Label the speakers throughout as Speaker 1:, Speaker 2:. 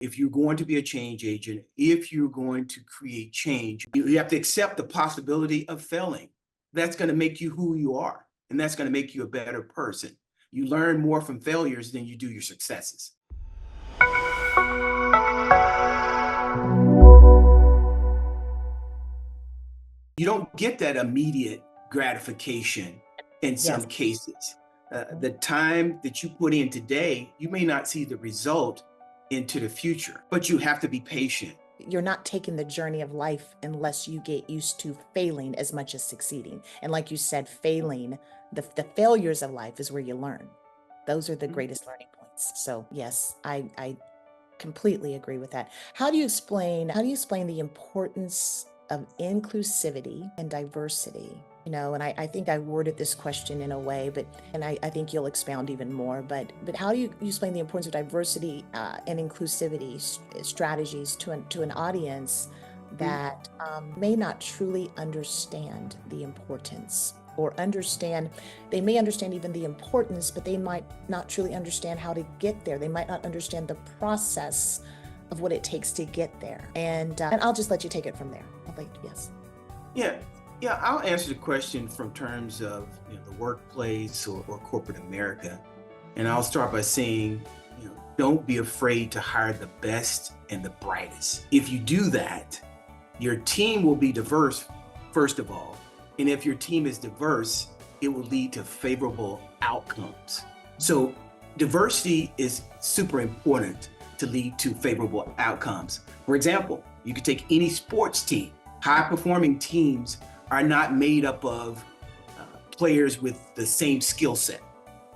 Speaker 1: If you're going to be a change agent, if you're going to create change, you have to accept the possibility of failing. That's going to make you who you are, and that's going to make you a better person. You learn more from failures than you do your successes. You don't get that immediate gratification in some
Speaker 2: Yes.
Speaker 1: cases. The time that you put in today, you may not see the result into the future, but you have to be patient.
Speaker 2: You're not taking the journey of life unless you get used to failing as much as succeeding. And like you said, failing, the failures of life is where you learn. Those are the
Speaker 1: Mhm.
Speaker 2: greatest learning points. So yes, I completely agree with that. How do you explain the importance of inclusivity and diversity? And I think I worded this question in a way, I think you'll expound even more. But how do you explain the importance of diversity and inclusivity strategies to an audience
Speaker 1: Mhm.
Speaker 2: that may not truly understand the importance or understand? They may understand even the importance, but they might not truly understand how to get there. They might not understand the process of what it takes to get there. And I'll just let you take it from there. Yes.
Speaker 1: Yeah, yeah. I'll answer the question from terms of the workplace or corporate America, and
Speaker 2: Mhm.
Speaker 1: I'll start by saying, don't be afraid to hire the best and the brightest. If you do that, your team will be diverse, first of all. And if your team is diverse, it will lead to favorable outcomes. So, diversity is super important to lead to favorable outcomes. For example, you could take any sports team. High performing teams are not made up of players with the same skill set.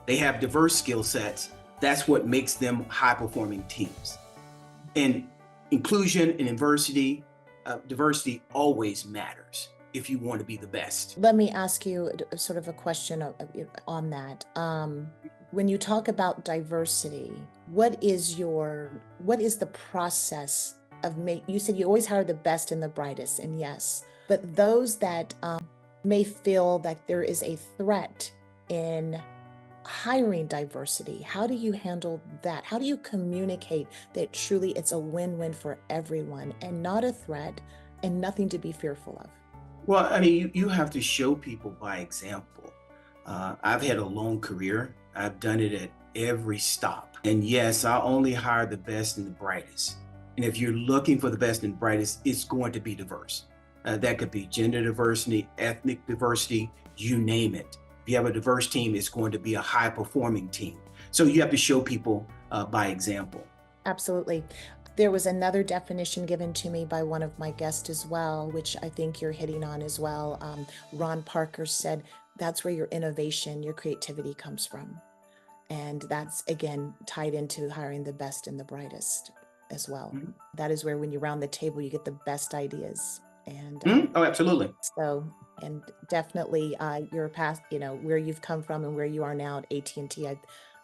Speaker 1: They have diverse skill sets. That's what makes them high performing teams. And inclusion and diversity always matters if you want to be the best.
Speaker 2: Let me ask you sort of a question on that. When you talk about diversity, what is the process of you said you always hire the best and the brightest, and yes, but those that may feel that there is a threat in hiring diversity, how do you handle that? How do you communicate that truly it's a win-win for everyone and not a threat and nothing to be fearful of?
Speaker 1: Well, I mean, you have to show people by example. I've had a long career. I've done it at every stop. And yes, I only hire the best and the brightest. And if you're looking for the best and brightest, it's going to be diverse. That could be gender diversity, ethnic diversity, you name it. If you have a diverse team, it's going to be a high performing team. So you have to show people by example.
Speaker 2: Absolutely. There was another definition given to me by one of my guests as well, which I think you're hitting on as well. Ron Parker said that's where your innovation, your creativity comes from. And that's again tied into hiring the best and the brightest as well.
Speaker 1: Mhm.
Speaker 2: That is where, when you're around the table, you get the best ideas. And
Speaker 1: Mhm. Oh, absolutely.
Speaker 2: so, and definitely your past, where you've come from and where you are now at AT&T, I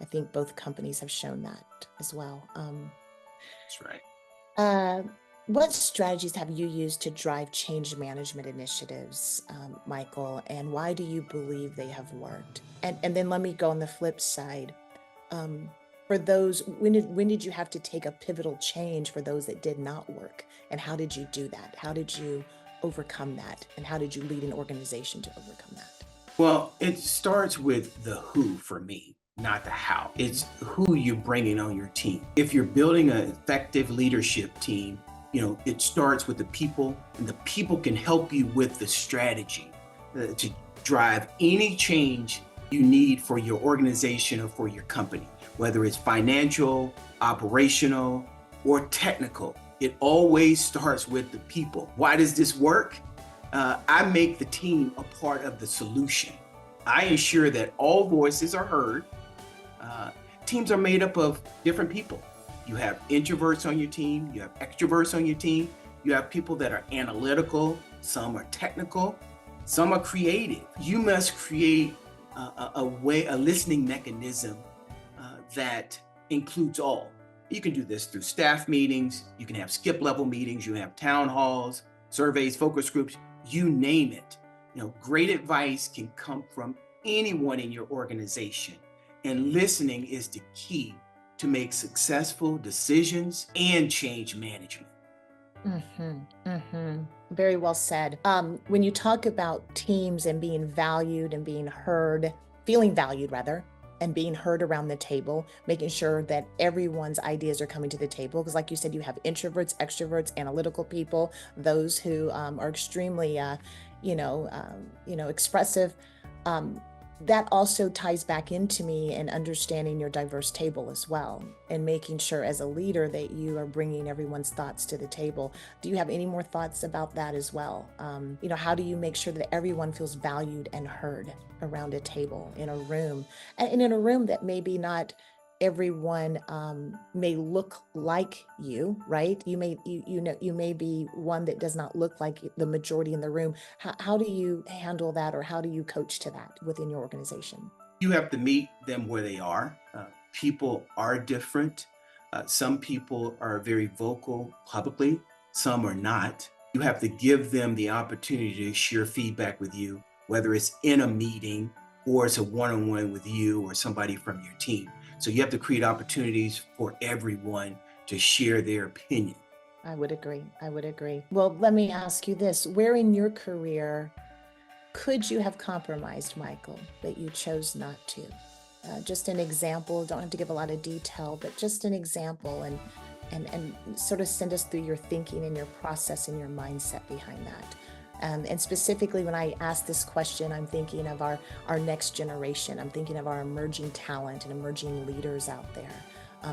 Speaker 2: think both companies have shown that as well.
Speaker 1: That's right.
Speaker 2: Uh, what strategies have you used to drive change management initiatives, Michael, and why do you believe they have worked? And then let me go on the flip side. Um, for those, when did you have to take a pivotal change for those that did not work, and how did you do that? How did you overcome that, and how did you lead an organization to overcome that?
Speaker 1: Well, it starts with the who for me, not the how. It's who you're bringing on your team. If you're building an effective leadership team, it starts with the people, and the people can help you with the strategy to drive any change you need for your organization or for your company, whether it's financial, operational, or technical. It always starts with the people. Why does this work? I make the team a part of the solution. I ensure that all voices are heard. Uh, Teams are made up of different people. You have introverts on your team, you have extroverts on your team, you have people that are analytical, some are technical, some are creative. You must create a listening mechanism that includes all. You can do this through staff meetings, you can have skip level meetings, you have town halls, surveys, focus groups, you name it. Great advice can come from anyone in your organization, and listening is the key to make successful decisions and change management.
Speaker 2: Very well said. When you talk about teams and being valued and being heard, feeling valued rather, and being heard around the table, making sure that everyone's ideas are coming to the table. Because, like you said, you have introverts, extroverts, analytical people, those who are extremely, expressive. Um, that also ties back into me and understanding your diverse table as well, and making sure as a leader that you are bringing everyone's thoughts to the table. Do you have any more thoughts about that as well? How do you make sure that everyone feels valued and heard around a table in a room, and in a room that maybe not everyone may look like you, right? You may be one that does not look like the majority in the room. How do you handle that, or how do you coach to that within your organization?
Speaker 1: You have to meet them where they are. People are different. Some people are very vocal publicly, some are not. You have to give them the opportunity to share feedback with you, whether it's in a meeting or it's a one-on-one with you or somebody from your team. So you have to create opportunities for everyone to share their opinion.
Speaker 2: I would agree. I would agree. Well, let me ask you this. Where in your career could you have compromised, Michael, that you chose not to? Just an example, don't have to give a lot of detail, but just an example, and sort of send us through your thinking and your process and your mindset behind that. And specifically, when I ask this question, I'm thinking of our next generation. I'm thinking of our emerging talent and emerging leaders out there.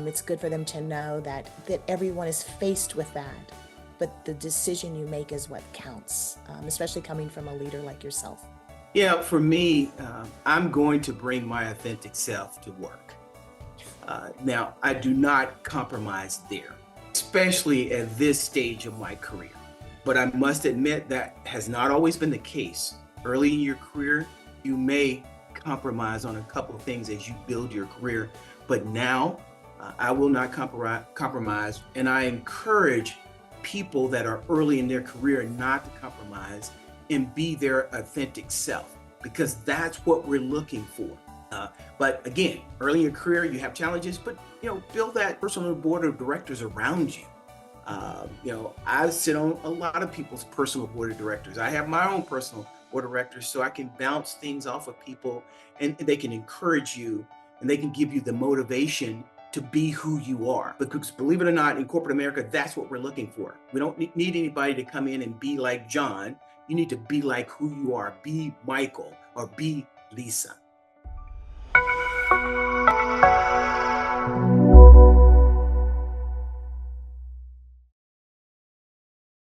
Speaker 2: It's good for them to know that everyone is faced with that, but the decision you make is what counts, especially coming from a leader like yourself.
Speaker 1: Yeah, for me, I'm going to bring my authentic self to work. Now, I do not compromise there, especially at this stage of my career. But I must admit that has not always been the case. Early in your career, you may compromise on a couple of things as you build your career. But now, I will not compromise. And I encourage people that are early in their career not to compromise and be their authentic self, because that's what we're looking for. But again, early in your career, you have challenges, but build that personal board of directors around you. I sit on a lot of people's personal board of directors. I have my own personal board of directors, so I can bounce things off of people, and they can encourage you, and they can give you the motivation to be who you are. Because believe it or not, in corporate America, that's what we're looking for. We don't need anybody to come in and be like John. You need to be like who you are. Be Michael or be Lisa.